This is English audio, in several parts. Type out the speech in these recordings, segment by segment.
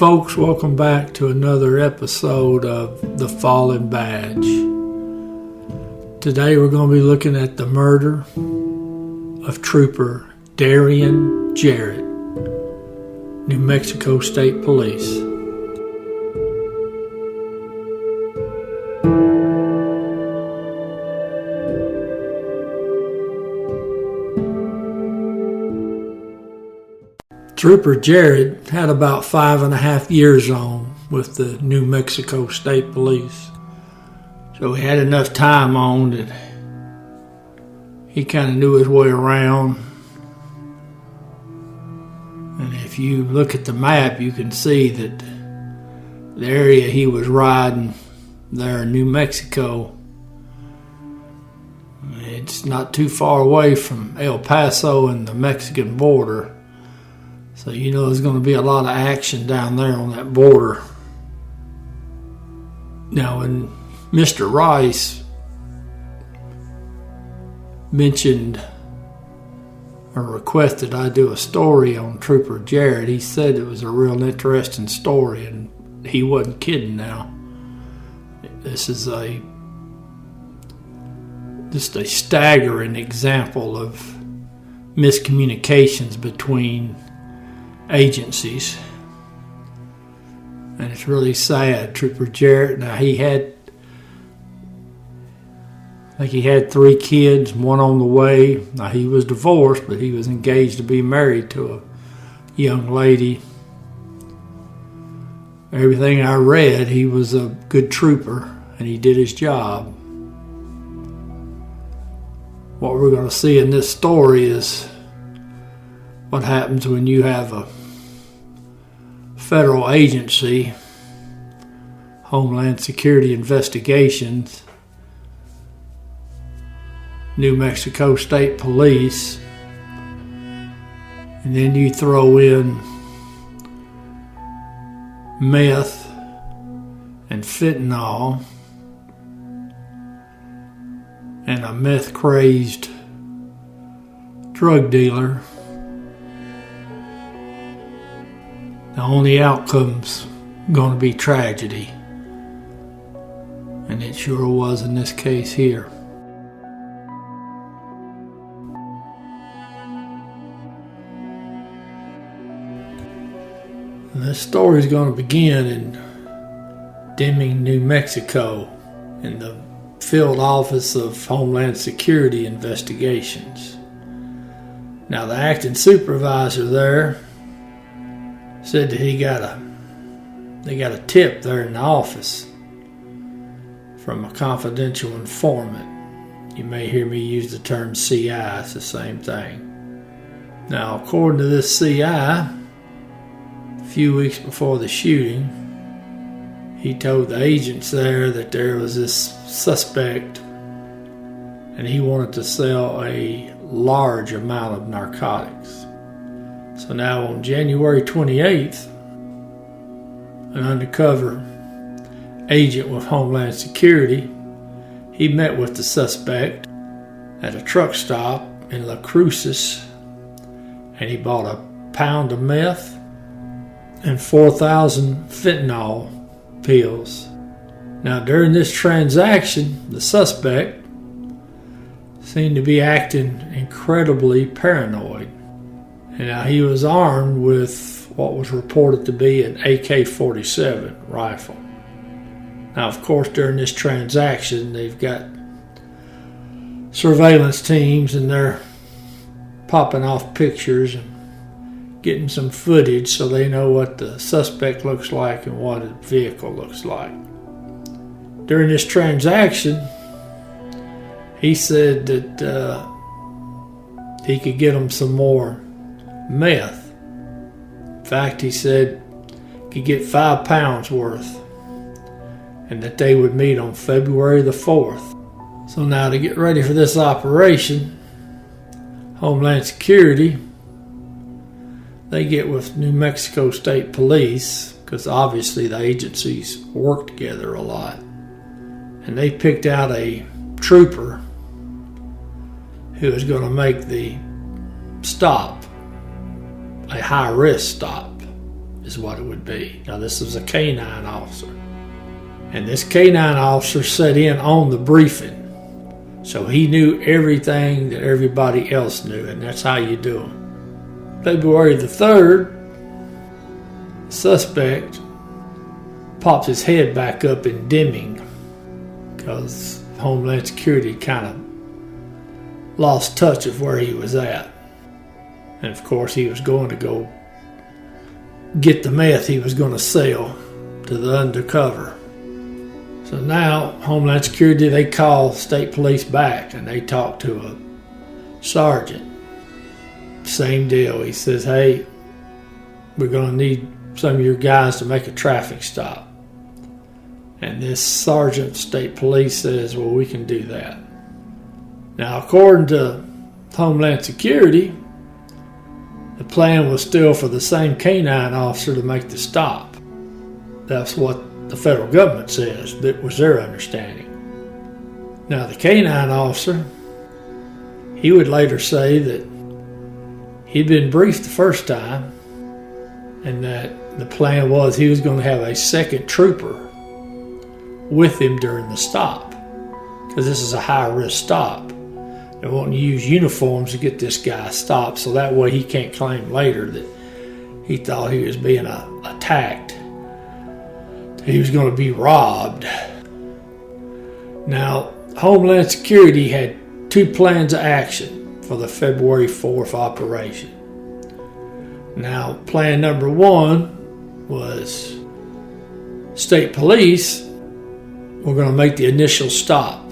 folks, welcome back to another episode of The Fallen Badge. Today we're going to be looking at the murder of Trooper Darian Jarrott, New Mexico State Police. Trooper Jarrott had about 5.5 years on with the New Mexico State Police. So he had enough time on that he kind of knew his way around. And if you look at the map, you can see that the area he was riding there in New Mexico, it's not too far away from El Paso and the Mexican border. So you know there's going to be a lot of action down there on that border. Now, when Mr. Rice mentioned or requested I do a story on Trooper Jarrott, he said it was a real interesting story, and he wasn't kidding now. This is just a staggering example of miscommunications between agencies, and it's really sad. Trooper Jarrott, now I think he had 3 kids, one on the way. Now he was divorced, but he was engaged to be married to a young lady. Everything I read, he was a good trooper and he did his job. What we're going to see in this story is what happens when you have a federal agency, Homeland Security Investigations, New Mexico State Police, and then you throw in meth and fentanyl and a meth-crazed drug dealer. The only outcome's going to be tragedy. And it sure was in this case here. And this story is going to begin in Deming, New Mexico, in the field office of Homeland Security Investigations. Now, the acting supervisor there said that they got a tip there in the office from a confidential informant. You may hear me use the term CI, it's the same thing. Now, according to this CI, a few weeks before the shooting, he told the agents there that there was this suspect and he wanted to sell a large amount of narcotics. So now on January 28th, an undercover agent with Homeland Security, he met with the suspect at a truck stop in La Cruces, and he bought a pound of meth and 4,000 fentanyl pills. Now during this transaction, the suspect seemed to be acting incredibly paranoid. And now he was armed with what was reported to be an AK-47 rifle. Now, of course, during this transaction, they've got surveillance teams and they're popping off pictures and getting some footage so they know what the suspect looks like and what his vehicle looks like. During this transaction, he said that he could get them some more meth. In fact, he said he could get 5 pounds worth, and that they would meet on February the 4th. So now, to get ready for this operation, Homeland Security, they get with New Mexico State Police, because obviously the agencies work together a lot, and they picked out a trooper who was going to make the stop, a high-risk stop. is what it would be. Now, this was a canine officer. And this canine officer sat in on the briefing. So he knew everything that everybody else knew, and that's how you do them. February the 3rd, the suspect pops his head back up in Deming because Homeland Security kind of lost touch of where he was at. And of course, he was going to go get the meth he was going to sell to the Undercover. So now, Homeland Security, they call state police back and they talk to a sergeant. Same deal. He says, hey, we're going to need some of your guys to make a traffic stop. And this sergeant state police says, well, we can do that. Now, according to Homeland Security, the plan was still for the same canine officer to make the stop. That's what the federal government says. That was their understanding. Now, the canine officer, he would later say that he'd been briefed the first time and that the plan was he was going to have a second trooper with him during the stop because this is a high-risk stop. They want to use uniforms to get this guy stopped so that way he can't claim later that he thought he was being attacked. He was going to be robbed. Now, Homeland Security had two plans of action for the February 4th operation. Now, plan number one was state police were going to make the initial stop.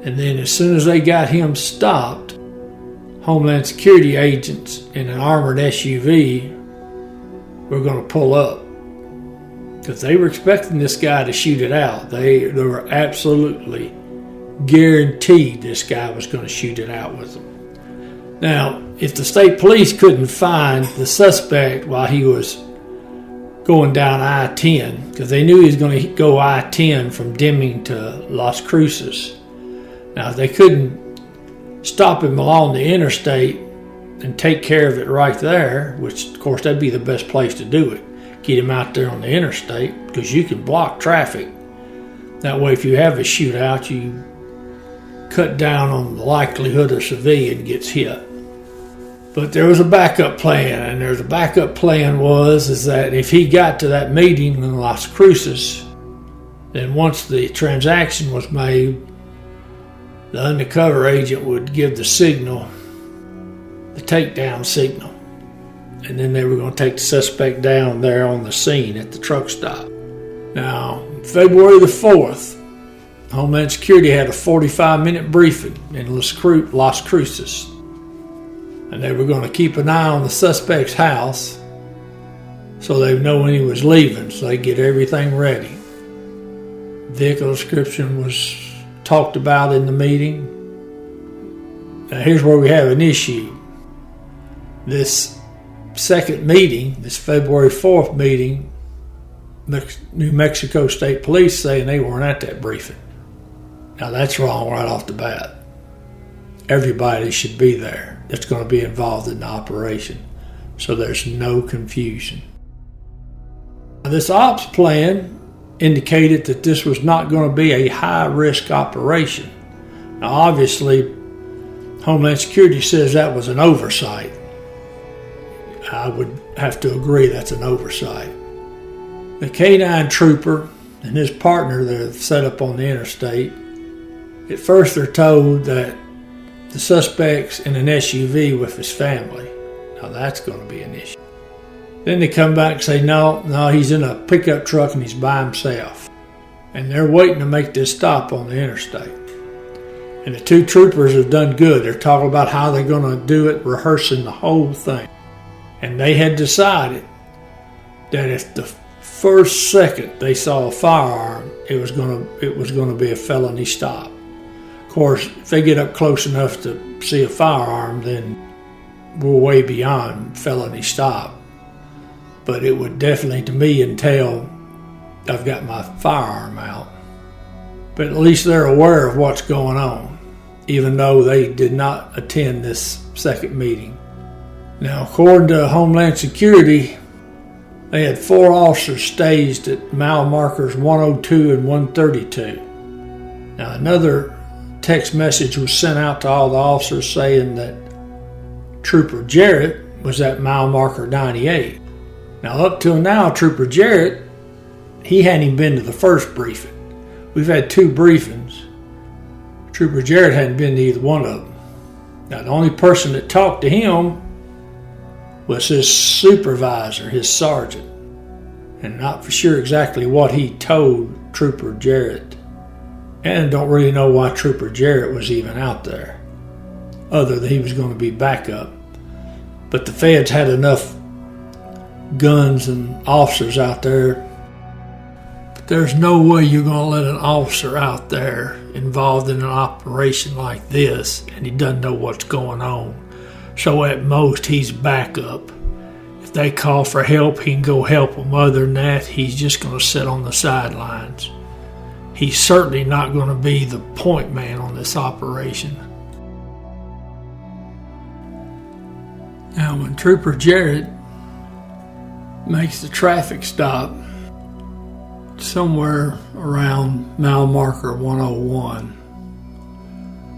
And then as soon as they got him stopped, Homeland Security agents in an armored SUV were going to pull up. Because they were expecting this guy to shoot it out. They were absolutely guaranteed this guy was going to shoot it out with them. Now, if the state police couldn't find the suspect while he was going down I-10, because they knew he was going to go I-10 from Deming to Las Cruces. Now, if they couldn't stop him along the interstate and take care of it right there, which, of course, that'd be the best place to do it. Get him out there on the interstate because you can block traffic. That way, if you have a shootout, you cut down on the likelihood a civilian gets hit. But there was a backup plan, and the backup plan was that if he got to that meeting in Las Cruces, then once the transaction was made, the undercover agent would give the signal, the takedown signal. And then they were going to take the suspect down there on the scene at the truck stop. Now, February the 4th, Homeland Security had a 45-minute briefing in Las Cruces. And they were going to keep an eye on the suspect's house so they'd know when he was leaving, so they'd get everything ready. Vehicle description was talked about in the meeting. Now, here's where we have an issue. This second meeting, this February 4th meeting, New Mexico State Police saying they weren't at that briefing. Now that's wrong right off the bat. Everybody should be there that's going to be involved in the operation, so there's no confusion. Now, this ops plan indicated that this was not going to be a high-risk operation. Now obviously, Homeland Security says that was an oversight. I would have to agree that's an oversight. The canine trooper and his partner that have set up on the interstate, at first they're told that the suspect's in an SUV with his family. Now that's going to be an issue. Then they come back and say, no, he's in a pickup truck and he's by himself. And they're waiting to make this stop on the interstate. And the two troopers have done good. They're talking about how they're going to do it, rehearsing the whole thing. And they had decided that if the first second they saw a firearm, it was going to be a felony stop. Of course, if they get up close enough to see a firearm, then we're way beyond felony stop. But it would definitely, to me, entail I've got my firearm out. But at least they're aware of what's going on, even though they did not attend this second meeting. Now, according to Homeland Security, They had 4 officers staged at mile markers 102 and 132. Now, another text message was sent out to all the officers saying that Trooper Jarrott was at mile marker 98. Now, up till now, Trooper Jarrott, he hadn't even been to the first briefing. We've had 2 briefings. Trooper Jarrott hadn't been to either one of them. Now, the only person that talked to him was his supervisor, his sergeant, and not for sure exactly what he told Trooper Jarrott. And don't really know why Trooper Jarrott was even out there, other than he was going to be backup. But the feds had enough guns and officers out there. But there's no way you're going to let an officer out there involved in an operation like this and he doesn't know what's going on. So at most, he's backup. If they call for help, he can go help them. Other than that, he's just going to sit on the sidelines. He's certainly not going to be the point man on this operation. Now, when Trooper Jarrott makes the traffic stop somewhere around mile marker 101,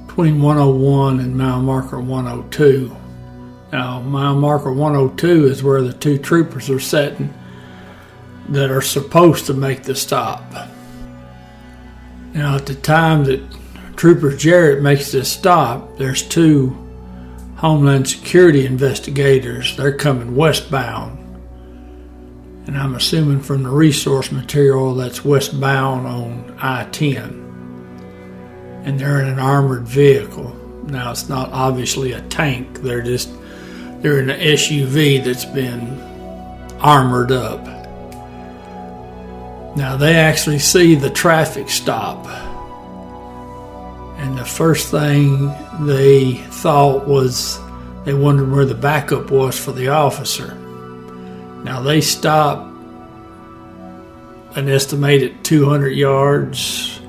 between 101 and mile marker 102. Now, mile marker 102 is where the 2 troopers are sitting that are supposed to make the stop. Now, at the time that Trooper Jarrott makes this stop, there's 2 Homeland Security investigators. They're coming westbound. And I'm assuming from the resource material that's westbound on I-10. And they're in an armored vehicle. Now, it's not obviously a tank. They're in an SUV that's been armored up. Now, they actually see the traffic stop. And the first thing they thought was they wondered where the backup was for the officer. Now, they stop an estimated 200 yards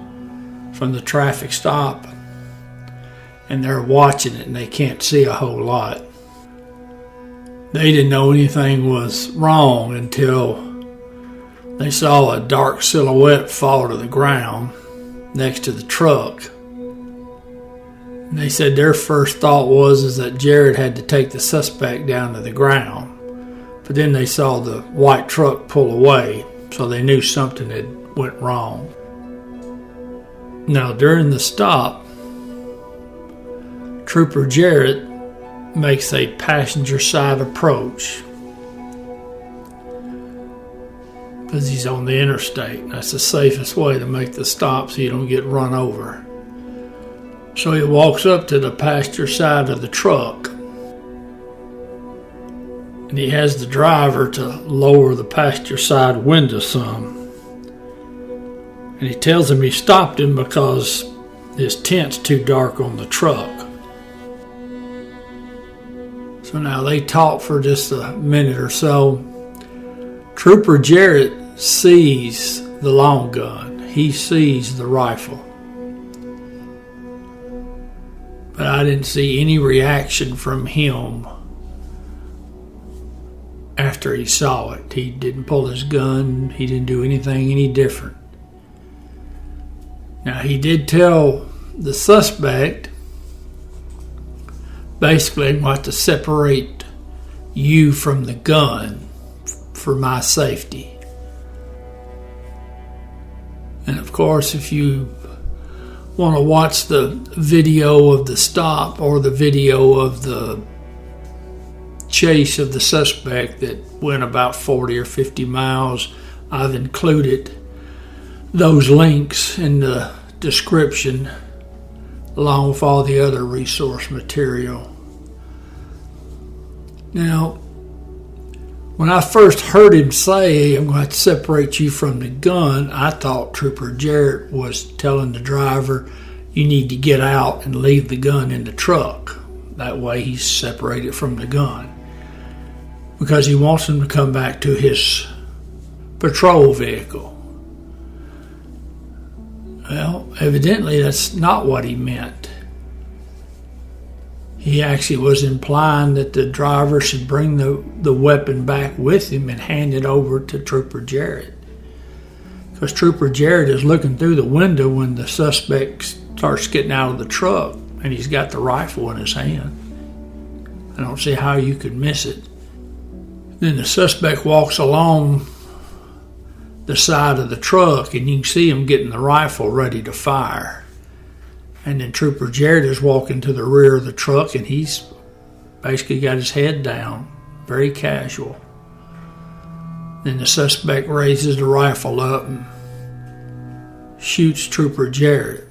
from the traffic stop, and they're watching it and they can't see a whole lot. They didn't know anything was wrong until they saw a dark silhouette fall to the ground next to the truck. And they said their first thought was that Jarrott had to take the suspect down to the ground. But then they saw the white truck pull away, so they knew something had went wrong. Now, during the stop, Trooper Jarrott makes a passenger side approach because he's on the interstate. That's the safest way to make the stop so you don't get run over. So he walks up to the passenger side of the truck, and he has the driver to lower the passenger side window some. And he tells him he stopped him because his tent's too dark on the truck. So now they talk for just a minute or so. Trooper Jarrott sees the long gun. He sees the rifle. But I didn't see any reaction from him after he saw it. He didn't pull his gun. He didn't do anything any different. Now, he did tell the suspect, basically, I'm going to have to separate you from the gun for my safety. And of course, if you want to watch the video of the stop or the video of the chase of the suspect that went about 40 or 50 miles, I've included those links in the description along with all the other resource material. Now, when I first heard him say, I'm going to separate you from the gun, I thought Trooper Jarrott was telling the driver, you need to get out and leave the gun in the truck. That way he's separated from the gun. Because he wants him to come back to his patrol vehicle. Well, evidently that's not what he meant. He actually was implying that the driver should bring the weapon back with him and hand it over to Trooper Jarrott. Because Trooper Jarrott is looking through the window when the suspect starts getting out of the truck, and he's got the rifle in his hand. I don't see how you could miss it. Then the suspect walks along the side of the truck, and you can see him getting the rifle ready to fire. And then Trooper Jarrott is walking to the rear of the truck, and he's basically got his head down, very casual. Then the suspect raises the rifle up and shoots Trooper Jarrott.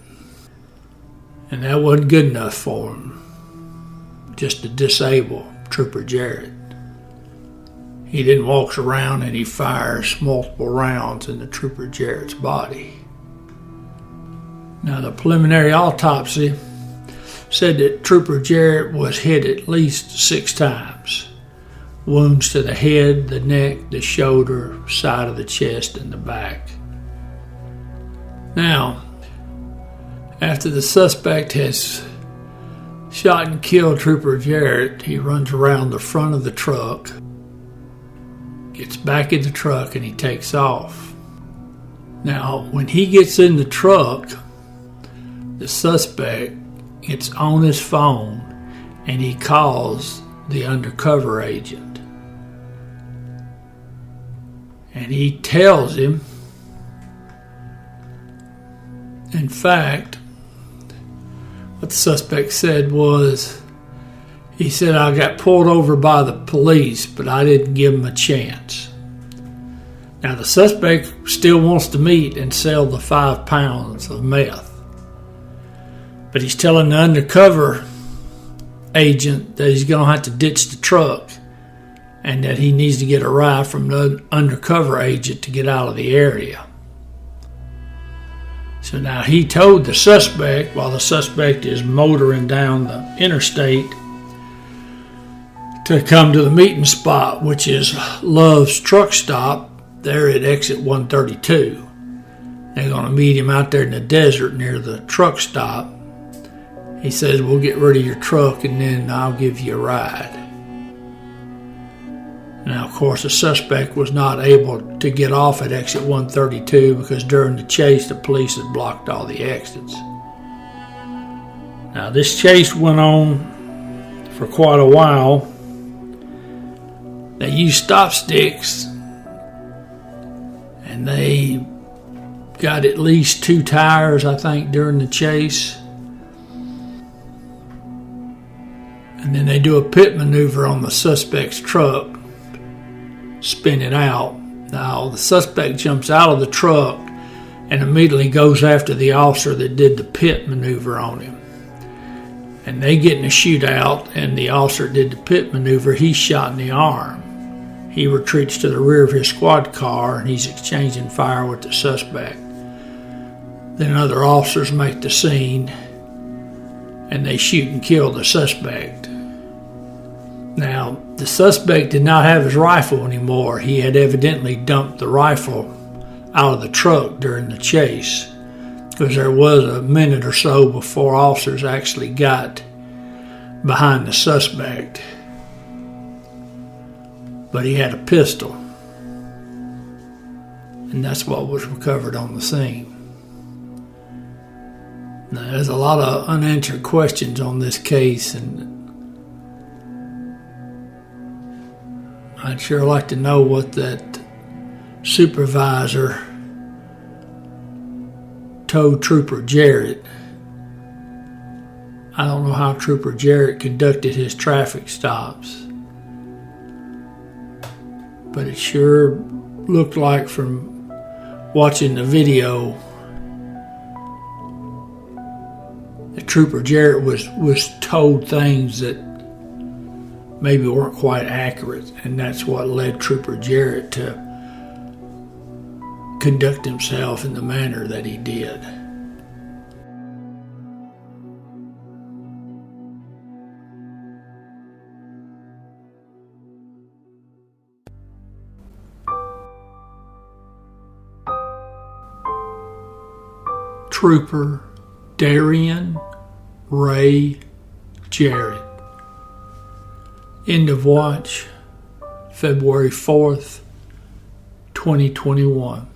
And that wasn't good enough for him, just to disable Trooper Jarrott. He then walks around and he fires multiple rounds into Trooper Jarrett's body. Now, the preliminary autopsy said that Trooper Jarrott was hit at least 6 times. Wounds to the head, the neck, the shoulder, side of the chest, and the back. Now, after the suspect has shot and killed Trooper Jarrott, he runs around the front of the truck, gets back in the truck, and he takes off. Now, when he gets in the truck, the suspect gets on his phone and he calls the undercover agent. And he tells him, in fact, what the suspect said was, he said, I got pulled over by the police, but I didn't give him a chance. Now, the suspect still wants to meet and sell the 5 pounds of meth. But he's telling the undercover agent that he's going to have to ditch the truck and that he needs to get a ride from the undercover agent to get out of the area. So now he told the suspect, while the suspect is motoring down the interstate, to come to the meeting spot, which is Love's truck stop there at exit 132. They're going to meet him out there in the desert near the truck stop. He says, we'll get rid of your truck and then I'll give you a ride. Now, of course, the suspect was not able to get off at exit 132 because during the chase, the police had blocked all the exits. Now, this chase went on for quite a while. They used stop sticks, and they got at least 2 tires, I think, during the chase. And then they do a pit maneuver on the suspect's truck, spin it out. Now, the suspect jumps out of the truck and immediately goes after the officer that did the pit maneuver on him. And they get in a shootout, and the officer that did the pit maneuver, he's shot in the arm. He retreats to the rear of his squad car, and he's exchanging fire with the suspect. Then other officers make the scene, and they shoot and kill the suspect. Now, the suspect did not have his rifle anymore. He had evidently dumped the rifle out of the truck during the chase, because there was a minute or so before officers actually got behind the suspect. But he had a pistol, and that's what was recovered on the scene. Now, there's a lot of unanswered questions on this case, and I'd sure like to know what that supervisor told Trooper Jarrott. I don't know how Trooper Jarrott conducted his traffic stops, but it sure looked like from watching the video that Trooper Jarrott was told things that maybe weren't quite accurate, and that's what led Trooper Jarrott to conduct himself in the manner that he did. Trooper Darian Ray Jarrott End of watch, February 4th, 2021.